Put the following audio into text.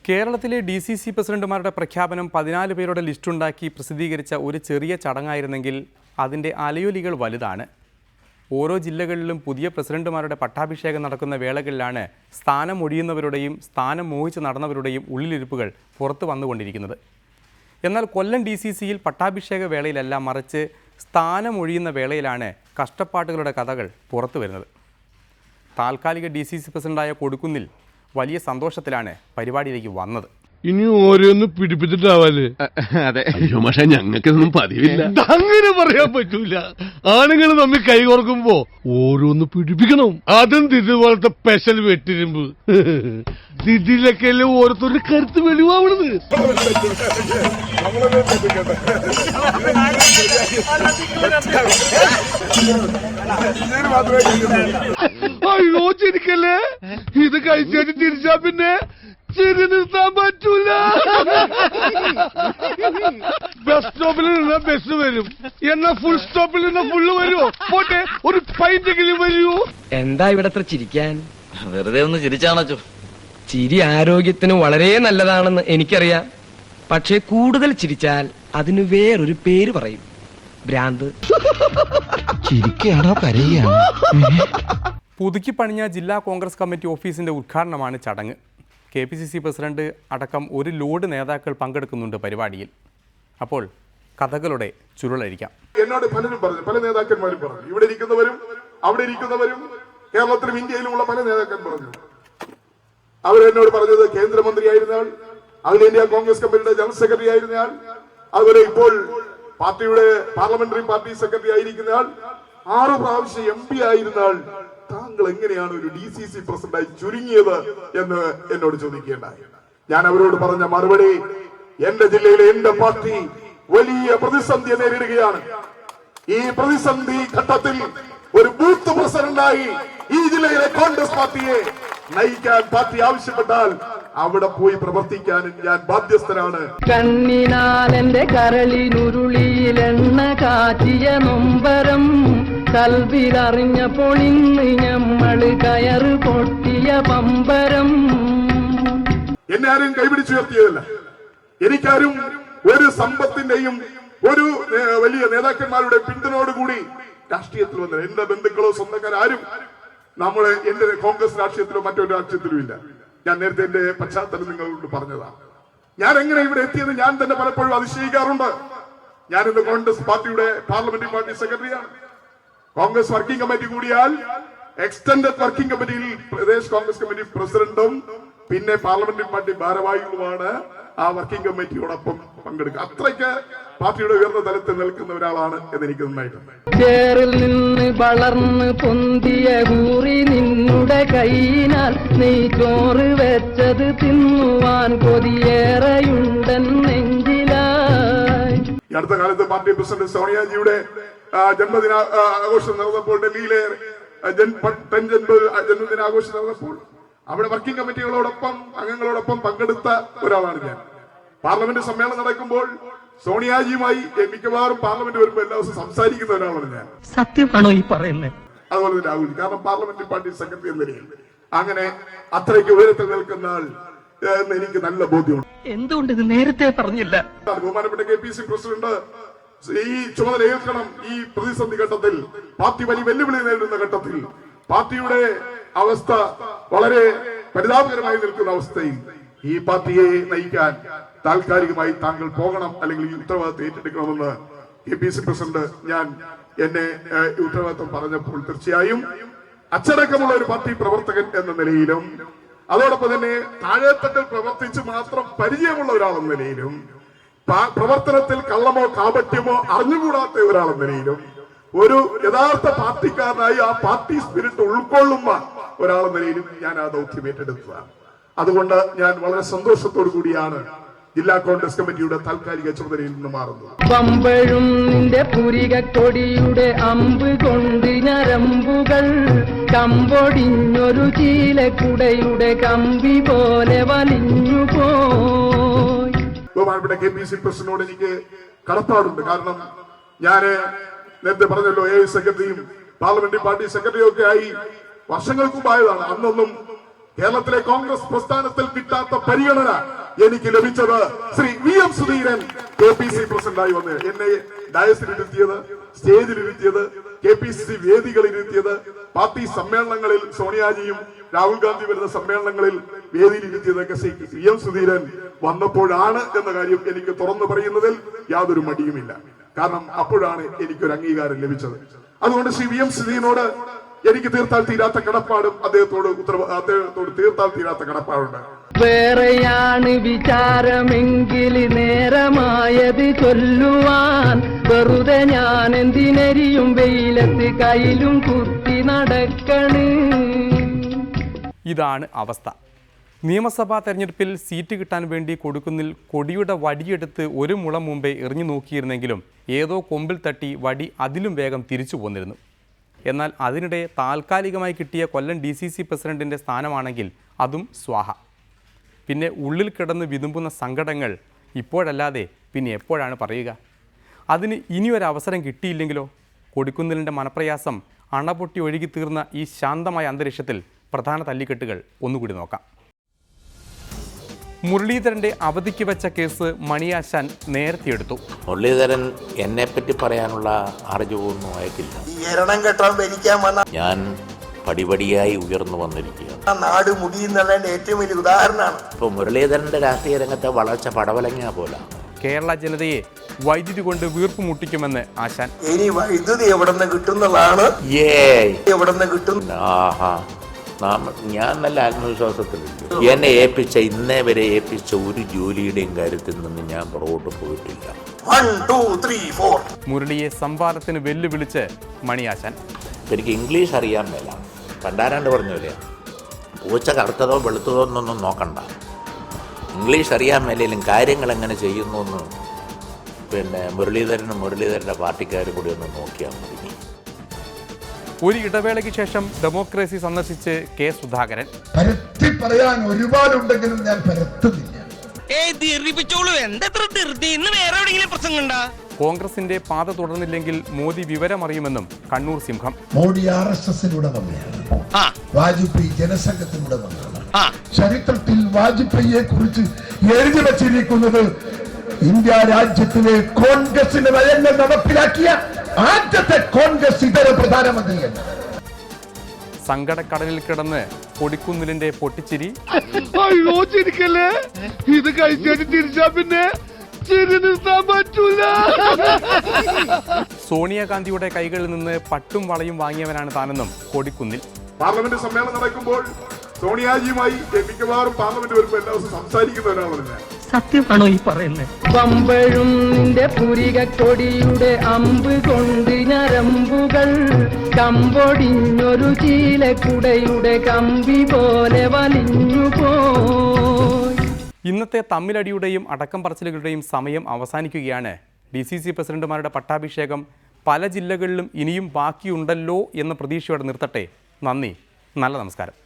കേരളത്തിലെ DCC പ്രസിഡന്റുമാരുടെ പ്രഖ്യാപനം 14 പേരുടെ ലിസ്റ്റുണ്ടാക്കി പ്രസിദ്ധീകരിച്ച ഒരു ചെറിയ ചടങ്ങായിരുന്നെങ്കിൽ അതിൻ്റെ അലയൊലികൾ വലുതാണ്. ഓരോ ജില്ലകളിലും പുതിയ പ്രസിഡന്റുമാരുടെ പട്ടാഭിഷേകം നടക്കുന്ന വേളകളിലാണ് സ്ഥാനം ഒഴിയുന്നവരുടെയും സ്ഥാനം മോഹിച്ച് നടന്നവരുടെയും ഉള്ളിലിരിപ്പുകൾ പുറത്തു വന്നുകൊണ്ടിരിക്കുന്നത്. എന്നാൽ കൊല്ലം DCCയിൽ പട്ടാഭിഷേക വേളയിലല്ല, മറിച്ച് സ്ഥാനം ഒഴിയുന്ന വേളയിലാണ് കഷ്ടപ്പാടുകളുടെ കഥകൾ പുറത്തു വരുന്നത്. താൽക്കാലിക DCC പ്രസിഡന്റായ കൊടുക്കുന്നിൽ വലിയ സന്തോഷത്തിലാണ് പരിപാടിയിലേക്ക് വന്നത്. ഇനി ഓരോന്ന് പിടിപ്പിച്ചിട്ടാവല്ലേ? അതെ. അയ്യോ പക്ഷെ ഞങ്ങൾക്കൊന്നും പതിവില്ല. അങ്ങനെ പറയാൻ പറ്റൂല. ആണുങ്ങൾ തമ്മിൽ കൈ കോർക്കുമ്പോ ഓരോന്ന് പിടിപ്പിക്കണം. അതും ഇതുപോലത്തെ സ്പെഷ്യൽ വെട്ടിരുമ്പ്. ഇതിലൊക്കെ അല്ലേ ഓരോരുത്തരുടെ കരുത്ത് വെളിവാവണത്. അയ്യോ ചിരിക്കല്ലേ, ഇത് കഴിച്ചു തിരിച്ചാ പിന്നെ ചിരി നിർത്താൻ പറ്റൂല. ബസ് സ്റ്റോപ്പിൽ നിന്ന ബസ് വരും, എന്നാ ഫുൾ സ്റ്റോപ്പിൽ നിന്ന് ഫുള്ള് വരുമോ? പോട്ടെ, ഒരു പൈന്റെങ്കിലും വരുമോ? എന്താ ഇവിടെ അത്ര ചിരിക്കാൻ? വെറുതെ ഒന്ന് ചിരിച്ചാണോ? ചിരി ആരോഗ്യത്തിന് വളരെ നല്ലതാണെന്ന് എനിക്കറിയാം. പക്ഷെ കൂടുതൽ ചിരിച്ചാൽ അതിന് വേറൊരു പേര് പറയും, ഭ്രാന്ത്. ചിരിക്കുകയാണോ കരയുകയാണോ? പുതുക്കി പണിഞ്ഞ ജില്ലാ കോൺഗ്രസ് കമ്മിറ്റി ഓഫീസിൻ്റെ ഉദ്ഘാടനമാണ് ചടങ്ങ്. KPCC പ്രസിഡന്റ് അടക്കം ഒരു ലോഡ് നേതാക്കൾ പങ്കെടുക്കുന്നുണ്ട് പരിപാടിയിൽ. അപ്പോൾ കഥകളുടെ ചുരുളഴിക്കാം. എന്നോട് പലരും പറഞ്ഞു, പല നേതാക്കന്മാരും പറഞ്ഞു, ഇവിടെ ഇരിക്കുന്നവരും അവിടെ ഇരിക്കുന്നവരും കേരളത്തിലും ഇന്ത്യയിലുമുള്ള പല നേതാക്കന്മാർ പറഞ്ഞു. അവരെന്നോട് പറഞ്ഞത് കേന്ദ്രമന്ത്രിയായിരുന്നയാൾ, അഖിലേന്ത്യാ കോൺഗ്രസ് കമ്മിറ്റിയുടെ ജനറൽ സെക്രട്ടറി ആയിരുന്നയാൾ, അതുപോലെ ഇപ്പോൾ പാർട്ടിയുടെ പാർലമെന്ററി പാർട്ടി സെക്രട്ടറി ആയിരിക്കുന്നയാൾ, 6 പ്രാവശ്യം MP ആയിരുന്നയാൾ, താങ്കൾ എങ്ങനെയാണ് ഒരു DCC പ്രസിഡന്റായി ചുരുങ്ങിയത് എന്ന് എന്നോട് ചോദിക്കേണ്ടായി. ഞാൻ അവരോട് പറഞ്ഞ മറുപടി, എന്റെ ജില്ലയിലെ എന്റെ പാർട്ടി വലിയ പ്രതിസന്ധിയെ നേരിടുകയാണ്. ഈ പ്രതിസന്ധി ഘട്ടത്തിൽ ഒരു ബൂത്ത് പ്രസിഡന്റായി ഈ ജില്ലയിലെ കോൺഗ്രസ് പാർട്ടിയെ നയിക്കാൻ പാർട്ടി ആവശ്യപ്പെട്ടാൽ അവിടെ പോയി പ്രവർത്തിക്കാനും ഞാൻ ബാധ്യസ്ഥനാണ്. കണ്ണിനാൽ എന്റെ കരളിനുരുളിയിലെണ്ണ കാറ്റിയ നൊമ്പരം കൽവിലറിഞ്ഞപ്പോൾ ഇന്ന് ഞമ്മള് കയറ് പൊട്ടിയ പമ്പരം. എന്നെ ആരും കൈപിടിച്ചുയർത്തിയതല്ല. എനിക്കാരും ഒരു സമ്പത്തിന്റെയും ഒരു വലിയ നേതാക്കന്മാരുടെ പിന്തുണയോടുകൂടി രാഷ്ട്രീയത്തിൽ വന്നത് എന്റെ ബന്ധുക്കളോ സ്വന്തക്കാരും എന്റെ കോൺഗ്രസ് രാഷ്ട്രീയത്തിലോ മറ്റൊരു രാഷ്ട്രീയത്തിലും ഇല്ല. ഞാൻ നേരത്തെ എന്റെ പശ്ചാത്തലം നിങ്ങളോട് പറഞ്ഞതാണ്. ഞാൻ എങ്ങനെ ഇവിടെ എത്തിയത് ഞാൻ തന്നെ പലപ്പോഴും അതിശയിക്കാറുണ്ട്. ഞാൻ ഇന്ന് കോൺഗ്രസ് പാർട്ടിയുടെ പാർലമെന്ററി പാർട്ടി സെക്രട്ടറിയാണ്. കോൺഗ്രസ് വർക്കിംഗ് കമ്മിറ്റി കൂടിയാൽ എക്സ്റ്റൻഡഡ് വർക്കിംഗ് കമ്മിറ്റിയിൽ പ്രദേശ് കോൺഗ്രസ് കമ്മിറ്റി പ്രസിഡന്റും പിന്നെ പാർലമെന്ററി പാർട്ടി ഭാരവാഹികളുമാണ് ആ വർക്കിംഗ് കമ്മിറ്റിയോടൊപ്പം പങ്കെടുക്കുക. അത്രയ്ക്ക് പാർട്ടിയുടെ ഉയർന്ന തലത്തിൽ നിൽക്കുന്ന ഒരാളാണ് എന്നെനിക്ക് നന്നായിട്ടുണ്ട്. ചേറിൽ നിന്ന് വളർന്ന് പൊന്തിയ കൂറി നിന്നുടെ കൈയിനാൽ നീ ചോറ് വെച്ചത് തിന്നുവാൻ കൊതിയേറെയുണ്ടെന്നെങ്കിലായി. ഈ അടുത്ത കാലത്ത് പാർട്ടി പ്രസിഡന്റ് സോണിയാജിയുടെ ജന്മദിന ആഘോഷം നടന്നപ്പോൾ ഡൽഹിയിലെ ജന്മദിനാഘോഷം നടന്നപ്പോൾ അവിടെ വർക്കിംഗ് കമ്മിറ്റികളോടൊപ്പം അംഗങ്ങളോടൊപ്പം പങ്കെടുത്ത ഒരാളാണ് ഞാൻ. പാർലമെന്റ് സമ്മേളനം നടക്കുമ്പോൾ സോണിയാജിയുമായി മിക്കവാറും പാർലമെന്റ് വരുമ്പോൾ എല്ലാ ദിവസവും സംസാരിക്കുന്ന ഒരാളാണ് ഞാൻ. സത്യമാണോ ഈ പറയുന്നത്? അതുപോലെ തന്നെ രാഹുൽ, കാരണം പാർലമെന്ററി പാർട്ടി സെക്രട്ടറി എന്ന നിലയിൽ അങ്ങനെ അത്രയ്ക്ക് ഉയരത്തിൽ നിൽക്കുന്ന ആൾ എന്ന് എനിക്ക് നല്ല ബോധ്യമുണ്ട്. എന്തുകൊണ്ട് ഇത് നേരത്തെ പറഞ്ഞില്ല? ബഹുമാനപ്പെട്ട KPCC പ്രസിഡന്റ് ഈ ചുമതല ഏൽക്കണം. ഈ പ്രതിസന്ധി ഘട്ടത്തിൽ പാർട്ടി വലിയ വെല്ലുവിളി നേരിടുന്ന ഘട്ടത്തിൽ പാർട്ടിയുടെ അവസ്ഥ വളരെ പരിതാപകരമായി നിൽക്കുന്ന അവസ്ഥയിൽ ഈ പാർട്ടിയെ നയിക്കാൻ താൽക്കാലികമായി താങ്കൾ പോകണം, അല്ലെങ്കിൽ ഈ ഉത്തരവാദിത്തം ഏറ്റെടുക്കണമെന്ന് KPCC പ്രസിഡന്റ് എന്നെ ഉത്തരവാദിത്തം പറഞ്ഞപ്പോൾ തീർച്ചയായും അച്ചടക്കമുള്ള ഒരു പാർട്ടി പ്രവർത്തകൻ എന്ന നിലയിലും അതോടൊപ്പം തന്നെ താഴെത്തട്ടിൽ പ്രവർത്തിച്ച് മാത്രം പരിചയമുള്ള ഒരാളെന്ന നിലയിലും പ്രവർത്തനത്തിൽ കള്ളമോ കാപട്യമോ അറിഞ്ഞുകൂടാത്ത ഒരാളെന്ന നിലയിലും ഒരു യഥാർത്ഥ പാർട്ടിക്കാരനായി ആ പാർട്ടി സ്പിരിറ്റ് ഉൾക്കൊള്ളുന്ന ഒരാളെന്ന നിലയിലും ഞാൻ ആ ദൗത്യം ഏറ്റെടുത്തതാണ്. അതുകൊണ്ട് ഞാൻ വളരെ സന്തോഷത്തോടു കൂടിയാണ് ജില്ലാ കോൺഗ്രസ് കമ്മിറ്റിയുടെ താൽക്കാലിക ചുമതലയിൽ നിന്ന് മാറുന്നത്. പമ്പഴും നിന്റെ പുരികക്കൊടിയുടെ അമ്പ് കൊണ്ട് ഞരമ്പുകൾ കമ്പൊടിഞ്ഞൊരു ചീലക്കുടയുടെ കമ്പി പോലെ വലിഞ്ഞു പോയി. ബഹുമാനപ്പെട്ട KPCC പ്രസിഡന്റിനോട് എനിക്ക് കടപ്പാടുണ്ട്. കാരണം ഞാന് നേരത്തെ പറഞ്ഞല്ലോ, സെക്രട്ടറിയും പാർലമെന്ററി പാർട്ടി സെക്രട്ടറിയും ഒക്കെ ആയി വർഷങ്ങൾക്ക് മുമ്പായതാണ്. അന്നൊന്നും കേരളത്തിലെ കോൺഗ്രസ് പ്രസ്ഥാനത്തിൽ കിട്ടാത്ത പരിഗണന എനിക്ക് ലഭിച്ചത് ശ്രീ VM സുധീരൻ KPCC പ്രസിഡന്റായി വന്ന് എന്നെ ഡയസിലിരുത്തിയത്, സ്റ്റേജിലിരുത്തിയത്, KPCC വേദികളിലിരുത്തിയത്, പാർട്ടി സമ്മേളനങ്ങളിൽ സോണിയാജിയും രാഹുൽ ഗാന്ധി വരുന്ന സമ്മേളനങ്ങളിൽ വേദിയിലിരുത്തിയതൊക്കെ ശ്രീ VM സുധീരൻ വന്നപ്പോഴാണ് എന്ന കാര്യം എനിക്ക് തുറന്നു പറയുന്നതിൽ യാതൊരു മടിയുമില്ല. കാരണം അപ്പോഴാണ് എനിക്കൊരു അംഗീകാരം ലഭിച്ചത്. അതുകൊണ്ട് ശ്രീ VM സുധീരനോട് എനിക്ക് തീർത്താൽ തീരാത്ത കടപ്പാടും അദ്ദേഹത്തോട് തീർത്താൽ തീരാത്ത കടപ്പാടുണ്ട്. വേറെയാണ് വിചാരമെങ്കിൽ നേരമായത് ചൊല്ലുവാൻ, വെറുതെ ഞാൻ എന്തിനരിയും വെയിലത്ത് കയ്യിലും കുത്തി നടക്കണ്. ഇതാണ് അവസ്ഥ. നിയമസഭാ തെരഞ്ഞെടുപ്പിൽ സീറ്റ് കിട്ടാൻ വേണ്ടി കൊടുക്കുന്നിൽ കൊടിയുടെ വടിയെടുത്ത് ഒരു മുളം മുമ്പേ എറിഞ്ഞു നോക്കിയിരുന്നെങ്കിലും ഏതോ കൊമ്പിൽ തട്ടി വടി അതിലും വേഗം തിരിച്ചു പോന്നിരുന്നു. എന്നാൽ അതിനിടെ താൽക്കാലികമായി കിട്ടിയ കൊല്ലം DCC പ്രസിഡന്റിൻ്റെ സ്ഥാനമാണെങ്കിൽ അതും സ്വാഹ. പിന്നെ ഉള്ളിൽ കിടന്ന് വിതുമ്പുന്ന സങ്കടങ്ങൾ ഇപ്പോഴല്ലാതെ പിന്നെ എപ്പോഴാണ് പറയുക? അതിന് ഇനിയൊരവസരം കിട്ടിയില്ലെങ്കിലോ? കൊടിക്കുന്നിലിൻ്റെ മനപ്രയാസം അണപൊട്ടി ഒഴുകി തീർന്ന ഈ ശാന്തമായ അന്തരീക്ഷത്തിൽ പ്രധാന തല്ലിക്കെട്ടുകൾ ഒന്നുകൂടി നോക്കാം. മുരളീധരൻ്റെ അവധിക്ക് വെച്ച കേസ് മണിയാശാൻ നേരത്തെ എടുത്തു. മുരളീധരൻ എന്നെപ്പറ്റി പറയാനുള്ള അറിവൊന്നും അയക്കില്ല. ഞാൻ പടിപടിയായി ഉയർന്നു വന്നിരിക്കുകയാണ്. നാട് മുടിയുന്നതിന്റെ ഏറ്റവും വലിയ ഉദാഹരണമാണ്. ഇപ്പൊ മുരളീധരന്റെ രാഷ്ട്രീയ രംഗത്തെ വളർച്ച പടവലങ്ങിയ പോലെ. കേരള ജനതയെ വൈദ്യുതി കൊണ്ട് വീർപ്പ് മുട്ടിക്കുമെന്ന് ആശാൻ. ഇനി വൈദ്യുതി എവിടെ നിന്ന് കിട്ടുന്നതാണ്, എവിടെ നിന്ന് കിട്ടും. ഞാൻ നല്ല ആത്മവിശ്വാസത്തിലുണ്ട്. എന്നെ ഇന്നേ വരെ ഏൽപ്പിച്ച ഒരു ജോലിയുടെയും കാര്യത്തിൽ നിന്ന് ഞാൻ പുറകോട്ട് പോയിട്ടില്ല. 1 2 3 4 മുരളിയെ സംവാദത്തിന് വെല്ലുവിളിച്ച് മണിയാശാൻ. എനിക്ക് ഇംഗ്ലീഷ് അറിയാൻ മേല. പണ്ടാരാണ്ട് പറഞ്ഞില്ലേ, പൂച്ച കറുത്തതോ വെളുത്തതോ എന്നൊന്നും നോക്കണ്ട, ഇംഗ്ലീഷ് അറിയാൻ മേലും കാര്യങ്ങൾ എങ്ങനെ ചെയ്യുന്നു എന്ന് മുരളീധരൻ്റെ പാർട്ടിക്കാരും കൂടി ഒന്ന് നോക്കിയാൽ മതി. ഒരു ഇടവേളയ്ക്ക് ശേഷം ഡെമോക്രസി സന്ദർശിച്ച് K സുധാകരൻ. പരത്തി പറയാൻ ഒരുപാടുണ്ടെങ്കിലും ഞാൻ പരത്തുന്നില്ല. കോൺഗ്രസിന്റെ പാത തുടർന്നില്ലെങ്കിൽ മോദി വിവരമറിയുമെന്നും കണ്ണൂർ സിംഹം. മോഡി RSSലൂടെ വന്നതാണ്, വാജ്പേയി ജനസംഘത്തിലൂടെ വന്നതാണ്. ചരിത്രത്തിൽ വാജ്പേയിയെ കുറിച്ച് എഴുതി വച്ചിരിക്കുന്നത് ഇന്ത്യ രാജ്യത്തിലെ കോൺഗ്രസിന്റെ നയങ്ങൾ നടപ്പിലാക്കിയ ആദ്യത്തെ കോൺഗ്രസ് ഇതര പ്രധാനമന്ത്രിയാണ്. സങ്കടക്കടലിൽ കിടന്ന് കൊടിക്കുന്നിലിന്റെ പൊട്ടിച്ചിരി. അയ്യോ ചിരിക്കല്ലേ, ഇത് കഴിച്ചിട്ട് തിരിച്ചാ പിന്നെ ചിരി നിർത്താൻ പറ്റൂല. സോണിയാഗാന്ധിയുടെ കൈകളിൽ നിന്ന് പട്ടും വളയും വാങ്ങിയവനാണ് താനെന്നും കൊടിക്കുന്നിൽ. പാർലമെന്റ് സമ്മേളനം നടക്കുമ്പോൾ സോണിയാജിയുമായി മിക്കവാറും പാർലമെന്റ് വരുമ്പോൾ എല്ലാ ദിവസവും സംസാരിക്കുന്ന ഒരാളാണ്. സത്യമാണോ ഈ പറയുന്നത്? പമ്പഴും നിന്റെ പുരികക്കൊടിയുടെ അമ്പ് കൊണ്ട് ഞരമ്പുകൾ കമ്പൊടിഞ്ഞൊരു ചീലക്കുടയുടെ കമ്പി പോലെ വലിഞ്ഞു പോയി. ഇന്നത്തെ തമ്മിലടിയുടെയും അടക്കം പറച്ചിലുകളുടെയും സമയം അവസാനിക്കുകയാണ്. DCC പ്രസിഡന്റുമാരുടെ പട്ടാഭിഷേകം പല ജില്ലകളിലും ഇനിയും ബാക്കിയുണ്ടല്ലോ എന്ന പ്രതീക്ഷയോടെ നിർത്തട്ടെ. നന്ദി, നല്ല നമസ്കാരം.